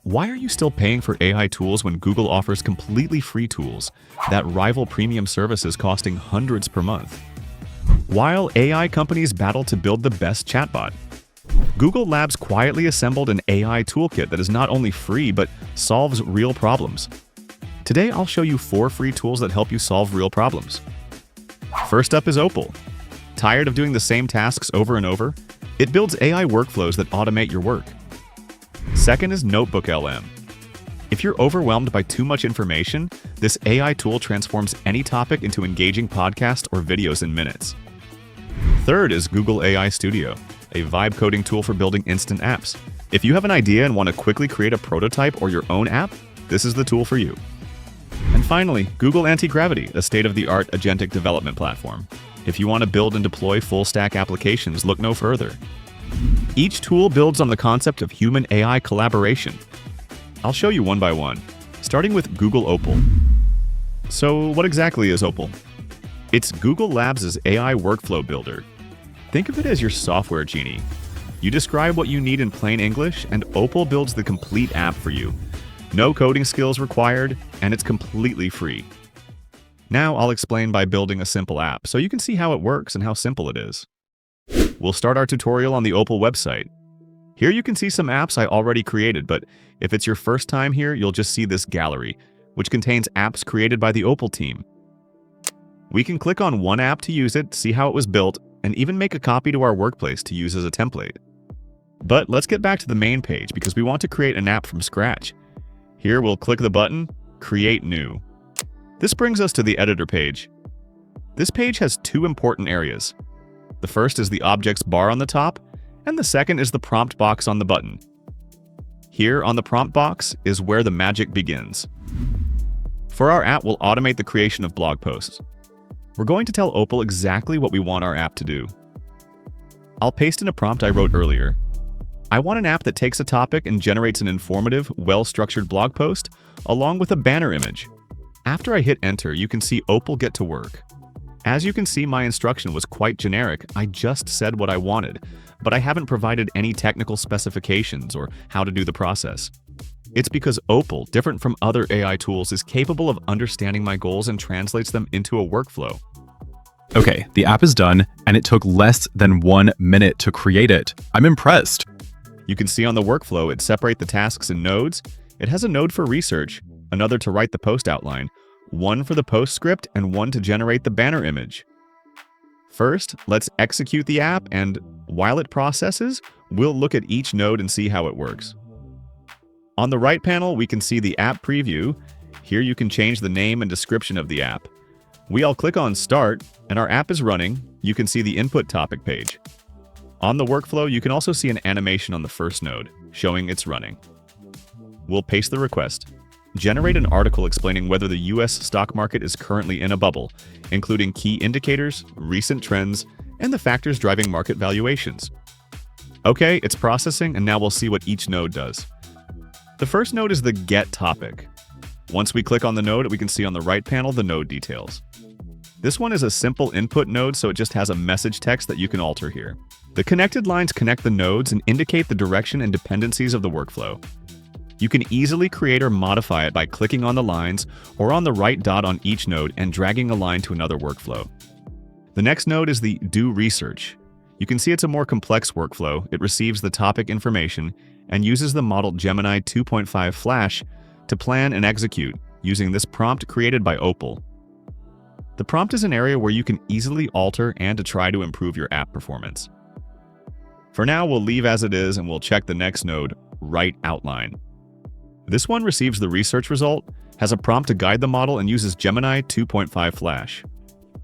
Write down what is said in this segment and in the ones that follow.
Why are you still paying for AI tools when Google offers completely free tools that rival premium services costing hundreds per month? While AI companies battle to build the best chatbot, Google Labs quietly assembled an AI toolkit that is not only free but solves real problems. Today, I'll show you 4 free tools that help you solve real problems. First up is Opal. Tired of doing the same tasks over and over? It builds AI workflows that automate your work. Second is NotebookLM. If you're overwhelmed by too much information, this AI tool transforms any topic into engaging podcasts or videos in minutes. Third is Google AI Studio, a vibe coding tool for building instant apps. If you have an idea and want to quickly create a prototype or your own app, this is the tool for you. And finally, Google Antigravity, a state-of-the-art agentic development platform. If you want to build and deploy full-stack applications, look no further. Each tool builds on the concept of human-AI collaboration. I'll show you one by one, starting with Google Opal. So what exactly is Opal? It's Google Labs' AI workflow builder. Think of it as your software genie. You describe what you need in plain English, and Opal builds the complete app for you. No coding skills required, and it's completely free. Now I'll explain by building a simple app, so you can see how it works and how simple it is. We'll start our tutorial on the Opal website. Here you can see some apps I already created, but if it's your first time here, you'll just see this gallery, which contains apps created by the Opal team. We can click on one app to use it, see how it was built, and even make a copy to our workplace to use as a template. But let's get back to the main page because we want to create an app from scratch. Here we'll click the button, Create New. This brings us to the editor page. This page has 2 important areas. The first is the objects bar on the top, and the second is the prompt box on the button. Here on the prompt box is where the magic begins. For our app, we'll automate the creation of blog posts. We're going to tell Opal exactly what we want our app to do. I'll paste in a prompt I wrote earlier. I want an app that takes a topic and generates an informative, well-structured blog post, along with a banner image. After I hit enter, you can see Opal get to work. As you can see, my instruction was quite generic. I just said what I wanted, but I haven't provided any technical specifications or how to do the process. It's because Opal, different from other AI tools, is capable of understanding my goals and translates them into a workflow. Okay, the app is done, and it took less than 1 minute to create it. I'm impressed. You can see on the workflow, it separates the tasks in nodes. It has a node for research, another to write the post outline, one for the post script, and one to generate the banner image. First, let's execute the app, and while it processes, we'll look at each node and see how it works. On the right panel, we can see the app preview. Here you can change the name and description of the app. We'll click on Start, and our app is running. You can see the input topic page. On the workflow, you can also see an animation on the first node, showing it's running. We'll paste the request. Generate an article explaining whether the US stock market is currently in a bubble, including key indicators, recent trends, and the factors driving market valuations. Okay, it's processing, and now we'll see what each node does. The first node is the Get topic. Once we click on the node, we can see on the right panel the node details. This one is a simple input node, so it just has a message text that you can alter here. The connected lines connect the nodes and indicate the direction and dependencies of the workflow. You can easily create or modify it by clicking on the lines or on the right dot on each node and dragging a line to another workflow. The next node is the Do Research. You can see it's a more complex workflow. It receives the topic information and uses the model Gemini 2.5 Flash to plan and execute using this prompt created by Opal. The prompt is an area where you can easily alter and to try to improve your app performance. For now, we'll leave as it is and we'll check the next node, Write Outline. This one receives the research result, has a prompt to guide the model, and uses Gemini 2.5 Flash.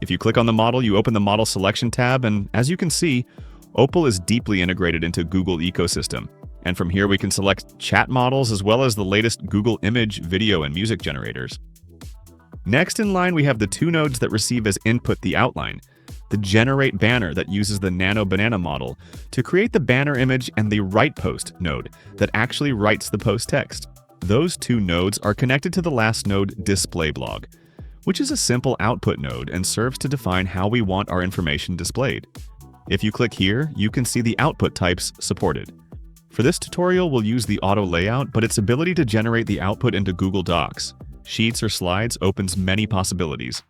If you click on the model, you open the Model Selection tab, and as you can see, Opal is deeply integrated into Google ecosystem. And from here, we can select chat models as well as the latest Google image, video, and music generators. Next in line, we have the 2 nodes that receive as input the outline, the Generate Banner that uses the Nano Banana model to create the banner image, and the Write Post node that actually writes the post text. Those 2 nodes are connected to the last node, Display Blog, which is a simple output node and serves to define how we want our information displayed. If you click here, you can see the output types supported. For this tutorial, we'll use the auto layout, but its ability to generate the output into Google Docs, Sheets, or Slides opens many possibilities.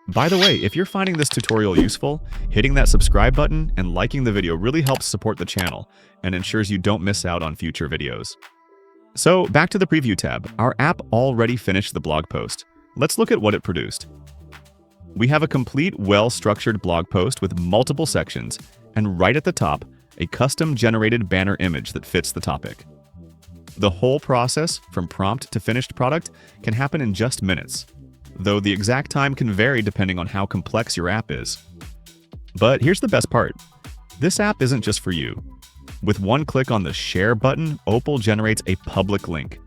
By the way, if you're finding this tutorial useful, hitting that subscribe button and liking the video really helps support the channel and ensures you don't miss out on future videos. So, back to the preview tab. Our app already finished the blog post. Let's look at what it produced. We have a complete, well-structured blog post with multiple sections, and right at the top, a custom-generated banner image that fits the topic. The whole process, from prompt to finished product, can happen in just minutes, though the exact time can vary depending on how complex your app is. But here's the best part. This app isn't just for you. With one click on the Share button, Opal generates a public link.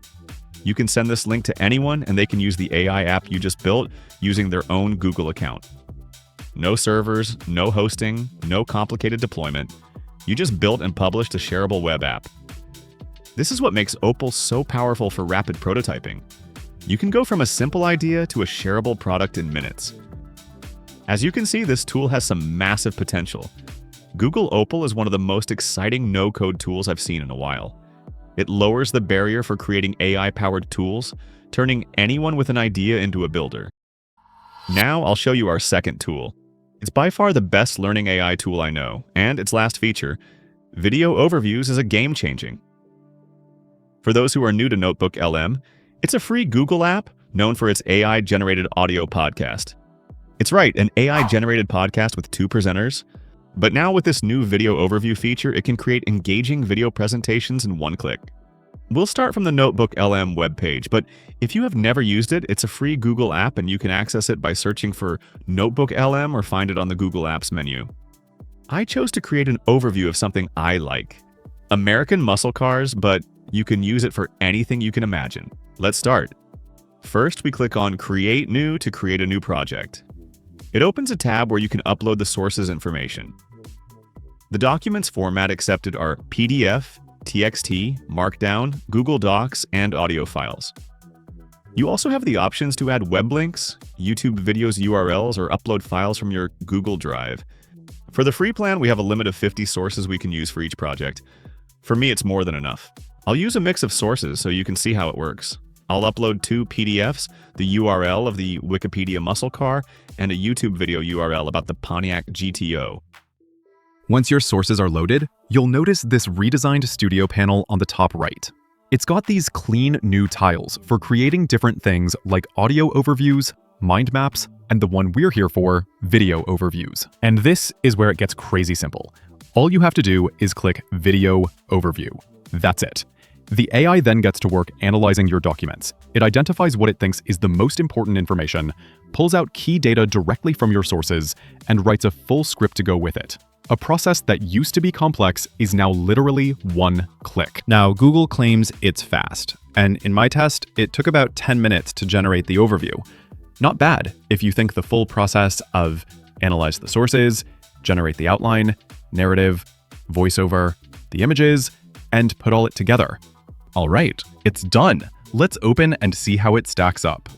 You can send this link to anyone and they can use the AI app you just built using their own Google account. No servers, no hosting, no complicated deployment. You just built and published a shareable web app. This is what makes Opal so powerful for rapid prototyping. You can go from a simple idea to a shareable product in minutes. As you can see, this tool has some massive potential. Google Opal is one of the most exciting no-code tools I've seen in a while. It lowers the barrier for creating AI-powered tools, turning anyone with an idea into a builder. Now I'll show you our second tool. It's by far the best learning AI tool I know, and its last feature, Video Overviews, is a game-changing. For those who are new to NotebookLM, it's a free Google app known for its AI-generated audio podcast. It's right, an AI-generated podcast with 2 presenters. But now with this new Video Overview feature, it can create engaging video presentations in one click. We'll start from the NotebookLM webpage, but if you have never used it, it's a free Google app and you can access it by searching for NotebookLM or find it on the Google Apps menu. I chose to create an overview of something I like. American muscle cars, but you can use it for anything you can imagine. Let's start. First, we click on Create New to create a new project. It opens a tab where you can upload the source's information. The documents format accepted are PDF, TXT, Markdown, Google Docs, and audio files. You also have the options to add web links, YouTube videos URLs, or upload files from your Google Drive. For the free plan, we have a limit of 50 sources we can use for each project. For me, it's more than enough. I'll use a mix of sources so you can see how it works. I'll upload 2 PDFs, the URL of the Wikipedia muscle car, and a YouTube video URL about the Pontiac GTO. Once your sources are loaded, you'll notice this redesigned studio panel on the top right. It's got these clean new tiles for creating different things like audio overviews, mind maps, and the one we're here for, video overviews. And this is where it gets crazy simple. All you have to do is click Video Overview. That's it. The AI then gets to work analyzing your documents. It identifies what it thinks is the most important information, pulls out key data directly from your sources, and writes a full script to go with it. A process that used to be complex is now literally one click. Now, Google claims it's fast, and in my test, it took about 10 minutes to generate the overview. Not bad if you think the full process of analyze the sources, generate the outline, narrative, voiceover, the images, and put all it together. All right, it's done. Let's open and see how it stacks up.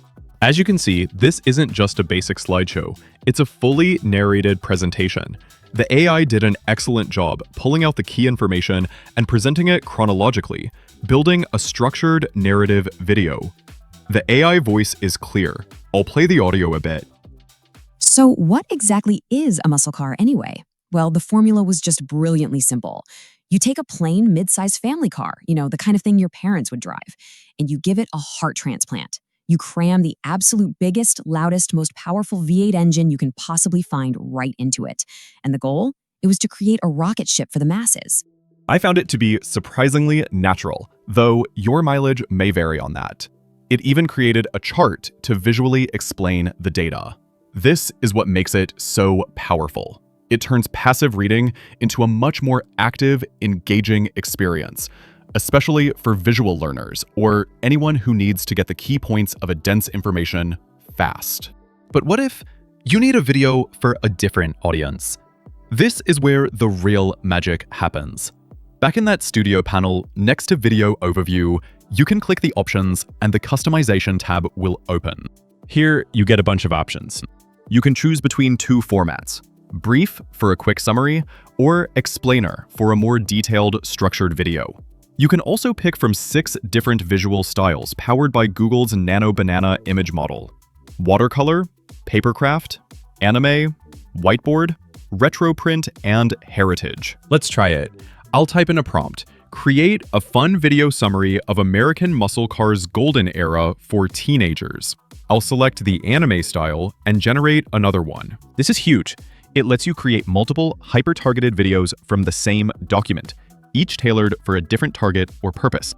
As you can see, this isn't just a basic slideshow. It's a fully narrated presentation. The AI did an excellent job pulling out the key information and presenting it chronologically, building a structured narrative video. The AI voice is clear. I'll play the audio a bit. So what exactly is a muscle car anyway? Well, the formula was just brilliantly simple. You take a plain mid-sized family car, the kind of thing your parents would drive, and you give it a heart transplant. You cram the absolute biggest, loudest, most powerful V8 engine you can possibly find right into it. And the goal? It was to create a rocket ship for the masses. I found it to be surprisingly natural, though your mileage may vary on that. It even created a chart to visually explain the data. This is what makes it so powerful. It turns passive reading into a much more active, engaging experience, especially for visual learners or anyone who needs to get the key points of a dense information fast. But what if you need a video for a different audience? This is where the real magic happens. Back in that studio panel next to Video Overview, you can click the options and the Customization tab will open. Here, you get a bunch of options. You can choose between 2 formats: Brief for a quick summary, or Explainer for a more detailed, structured video. You can also pick from 6 different visual styles powered by Google's Nano Banana image model: watercolor, papercraft, anime, whiteboard, retro print, and heritage. Let's try it. I'll type in a prompt. Create a fun video summary of American muscle cars' golden era for teenagers. I'll select the anime style and generate another one. This is huge. It lets you create multiple hyper-targeted videos from the same document, each tailored for a different target or purpose.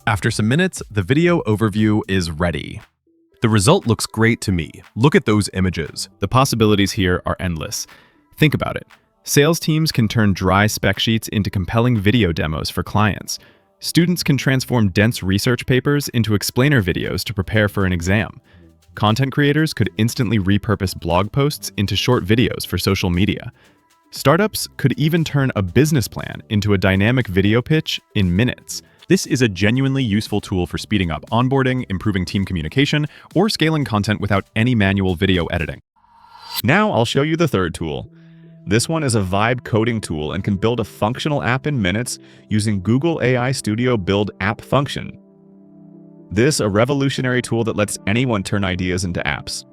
After some minutes, the video overview is ready. The result looks great to me. Look at those images. The possibilities here are endless. Think about it. Sales teams can turn dry spec sheets into compelling video demos for clients. Students can transform dense research papers into explainer videos to prepare for an exam. Content creators could instantly repurpose blog posts into short videos for social media. Startups could even turn a business plan into a dynamic video pitch in minutes. This is a genuinely useful tool for speeding up onboarding, improving team communication, or scaling content without any manual video editing. Now I'll show you the third tool. This one is a vibe coding tool and can build a functional app in minutes using Google AI Studio Build App function. This a revolutionary tool that lets anyone turn ideas into apps.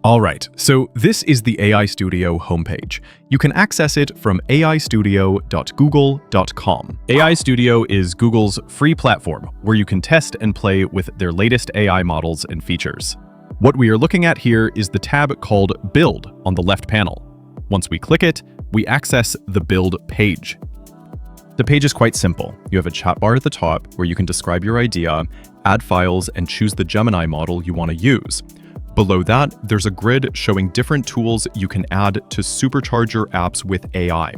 All right, so this is the AI Studio homepage. You can access it from aistudio.google.com. AI Studio is Google's free platform where you can test and play with their latest AI models and features. What we are looking at here is the tab called Build on the left panel. Once we click it, we access the Build page. The page is quite simple. You have a chat bar at the top where you can describe your idea, add files, and choose the Gemini model you want to use. Below that, there's a grid showing different tools you can add to supercharge your apps with AI,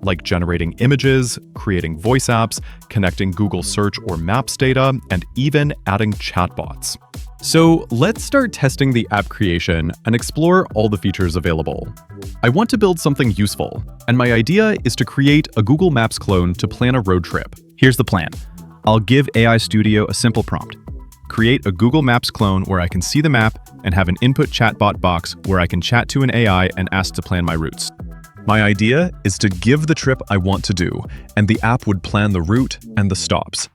like generating images, creating voice apps, connecting Google Search or Maps data, and even adding chatbots. So let's start testing the app creation and explore all the features available. I want to build something useful, and my idea is to create a Google Maps clone to plan a road trip. Here's the plan. I'll give AI Studio a simple prompt. Create a Google Maps clone where I can see the map and have an input chatbot box where I can chat to an AI and ask to plan my routes. My idea is to give the trip I want to do, and the app would plan the route and the stops.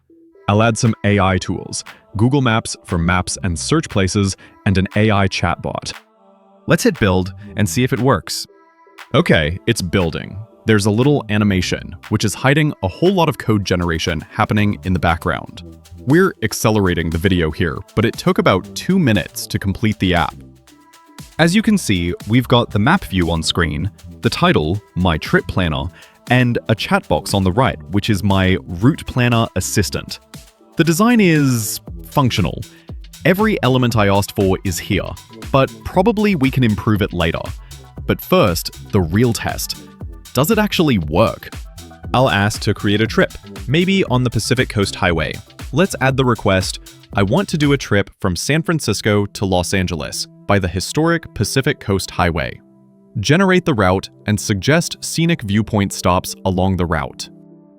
I'll add some AI tools, Google Maps for maps and search places, and an AI chatbot. Let's hit build and see if it works. Okay, it's building. There's a little animation, which is hiding a whole lot of code generation happening in the background. We're accelerating the video here, but it took about 2 minutes to complete the app. As you can see, we've got the map view on screen, the title, My Trip Planner, and a chat box on the right, which is my Route Planner Assistant. The design is functional. Every element I asked for is here, but probably we can improve it later. But first, the real test. Does it actually work? I'll ask to create a trip, maybe on the Pacific Coast Highway. Let's add the request, I want to do a trip from San Francisco to Los Angeles by the historic Pacific Coast Highway. Generate the route and suggest scenic viewpoint stops along the route.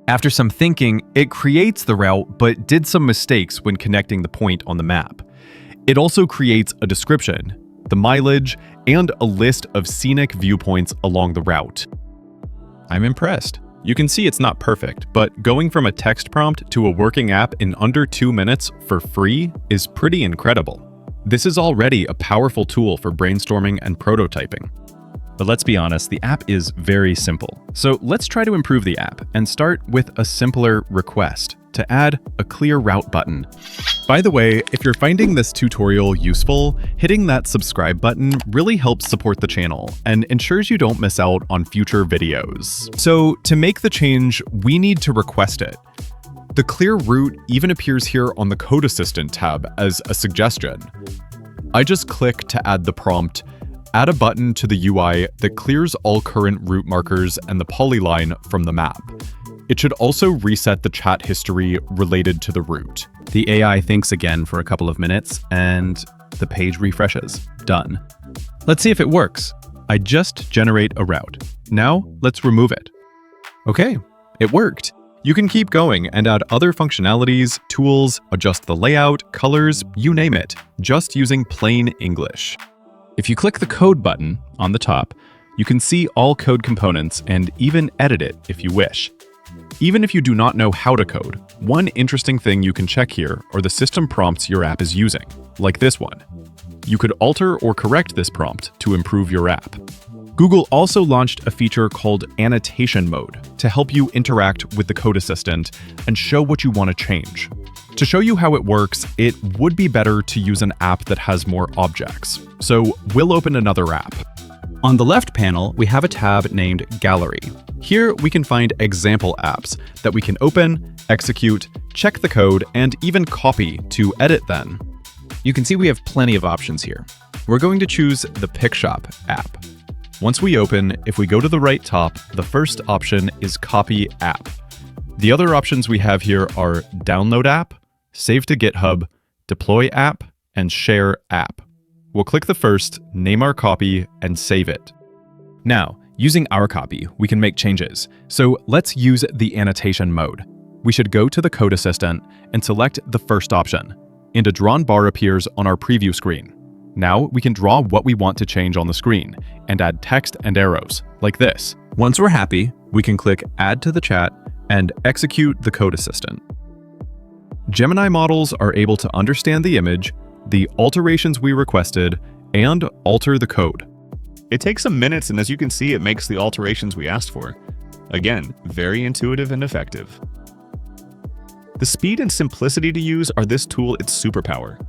After some thinking, it creates the route but did some mistakes when connecting the point on the map. It also creates a description, the mileage, and a list of scenic viewpoints along the route. I'm impressed. You can see it's not perfect, but going from a text prompt to a working app in under 2 minutes for free is pretty incredible. This is already a powerful tool for brainstorming and prototyping. But let's be honest, the app is very simple. So let's try to improve the app and start with a simpler request to add a clear route button. By the way, if you're finding this tutorial useful, hitting that subscribe button really helps support the channel and ensures you don't miss out on future videos. So to make the change, we need to request it. The clear route even appears here on the Code Assistant tab as a suggestion. I just click to add the prompt, add a button to the UI that clears all current route markers and the polyline from the map. It should also reset the chat history related to the route. The AI thinks again for a couple of minutes and the page refreshes. Done. Let's see if it works. I just generate a route. Now let's remove it. Okay, it worked. You can keep going and add other functionalities, tools, adjust the layout, colors, you name it, just using plain English. If you click the code button on the top, you can see all code components and even edit it if you wish. Even if you do not know how to code, One interesting thing you can check here are the system prompts your app is using, like this one. You could alter or correct this prompt to improve your app. Google also launched a feature called Annotation mode to help you interact with the code assistant and show what you want to change. To show you how it works, it would be better to use an app that has more objects. So we'll open another app. On the left panel, we have a tab named Gallery. Here we can find example apps that we can open, execute, check the code, and even copy to edit then. You can see we have plenty of options here. We're going to choose the PicShop app. Once we open, if we go to the right top, the first option is Copy App. The other options we have here are Download App, Save to GitHub, Deploy App, and Share App. We'll click the first, name our copy, and save it. Now, using our copy, we can make changes. So let's use the annotation mode. We should go to the code assistant and select the first option, and a drawn bar appears on our preview screen. Now we can draw what we want to change on the screen and add text and arrows, like this. Once we're happy, we can click Add to the chat and execute the code assistant. Gemini models are able to understand the image, the alterations we requested, and alter the code. It takes some minutes, and as you can see, it makes the alterations we asked for. Again, very intuitive and effective. The speed and simplicity to use are this tool its superpower.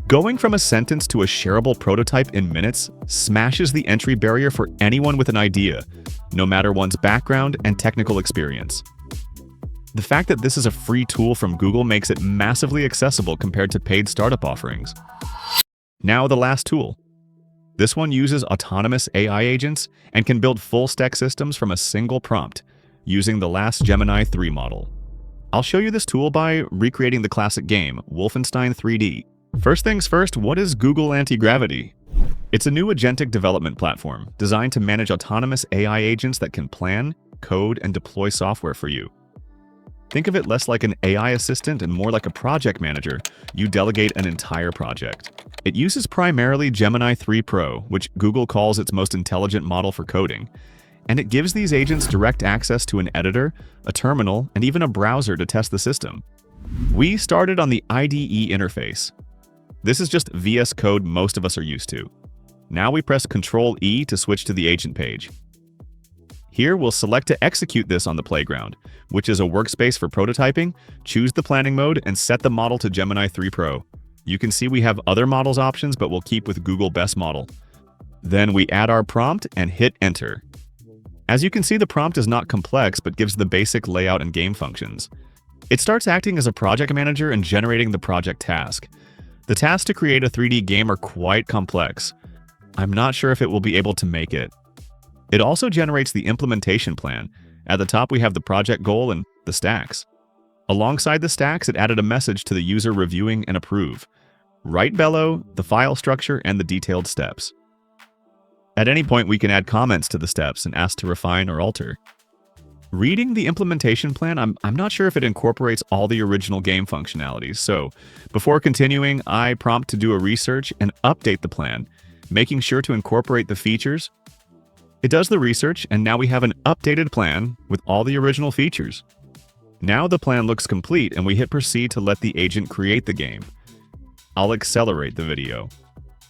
Going from a sentence to a shareable prototype in minutes smashes the entry barrier for anyone with an idea, no matter one's background and technical experience. The fact that this is a free tool from Google makes it massively accessible compared to paid startup offerings. Now the last tool. This one uses autonomous AI agents and can build full-stack systems from a single prompt using the last Gemini 3 model. I'll show you this tool by recreating the classic game, Wolfenstein 3D. First things first, what is Google Antigravity? It's a new agentic development platform designed to manage autonomous AI agents that can plan, code, and deploy software for you. Think of it less like an AI assistant and more like a project manager. You delegate an entire project. It uses primarily Gemini 3 Pro, which Google calls its most intelligent model for coding, and it gives these agents direct access to an editor, a terminal, and even a browser to test the system. We started on the IDE interface. This is just VS Code most of us are used to. Now we press Ctrl-E to switch to the agent page. Here we'll select to execute this on the playground, which is a workspace for prototyping, choose the planning mode, and set the model to Gemini 3 Pro. You can see we have other models options, but we'll keep with Google Best Model. Then we add our prompt and hit Enter. As you can see, the prompt is not complex, but gives the basic layout and game functions. It starts acting as a project manager and generating the project task. The tasks to create a 3D game are quite complex. I'm not sure if it will be able to make it. It also generates the implementation plan. At the top, we have the project goal and the stacks. Alongside the stacks, it added a message to the user reviewing and approve. Write below, the file structure, and the detailed steps. At any point, we can add comments to the steps and ask to refine or alter. Reading the implementation plan, I'm not sure if it incorporates all the original game functionalities, so before continuing, I prompt to do a research and update the plan, making sure to incorporate the features. It does the research, and now we have an updated plan with all the original features. Now the plan looks complete, and we hit proceed to let the agent create the game. I'll accelerate the video.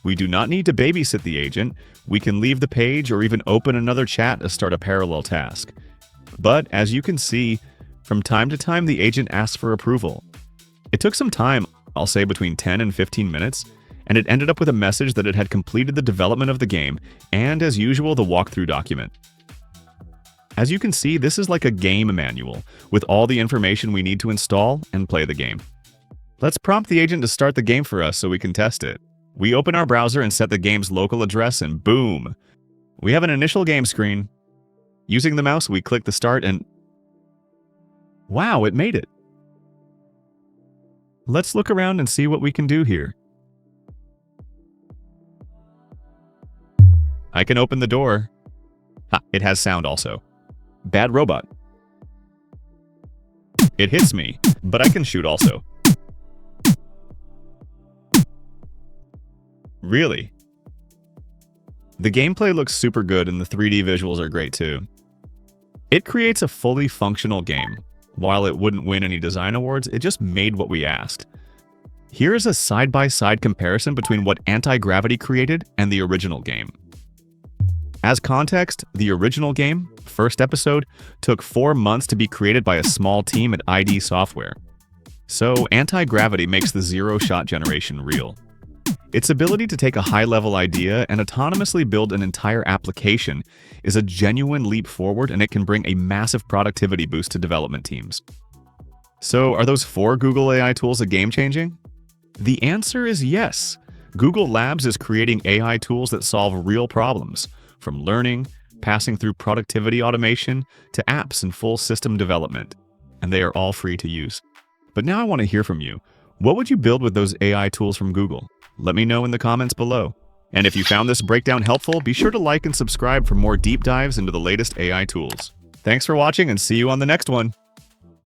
We do not need to babysit the agent. We can leave the page or even open another chat to start a parallel task. But as you can see, from time to time the agent asks for approval. It took some time, I'll say between 10 and 15 minutes, and it ended up with a message that it had completed the development of the game and, as usual, the walkthrough document. As you can see, this is like a game manual with all the information we need to install and play the game. Let's prompt the agent to start the game for us so we can test it. We open our browser and set the game's local address, and boom! We have an initial game screen. Using the mouse, we click the start and... wow, it made it! Let's look around and see what we can do here. I can open the door. Ha, it has sound also. Bad robot. It hits me, but I can shoot also. Really? The gameplay looks super good and the 3D visuals are great too. It creates a fully functional game. While it wouldn't win any design awards, it just made what we asked. Here is a side-by-side comparison between what Antigravity created and the original game. As context, the original game, first episode, took 4 months to be created by a small team at ID Software. So Antigravity makes the zero-shot generation real. Its ability to take a high-level idea and autonomously build an entire application is a genuine leap forward, and it can bring a massive productivity boost to development teams. So are those 4 Google AI tools a game-changing? The answer is yes. Google Labs is creating AI tools that solve real problems, from learning, passing through productivity automation, to apps and full system development. And they are all free to use. But now I want to hear from you. What would you build with those AI tools from Google? Let me know in the comments below. And if you found this breakdown helpful, be sure to like and subscribe for more deep dives into the latest AI tools. Thanks for watching, and see you on the next one.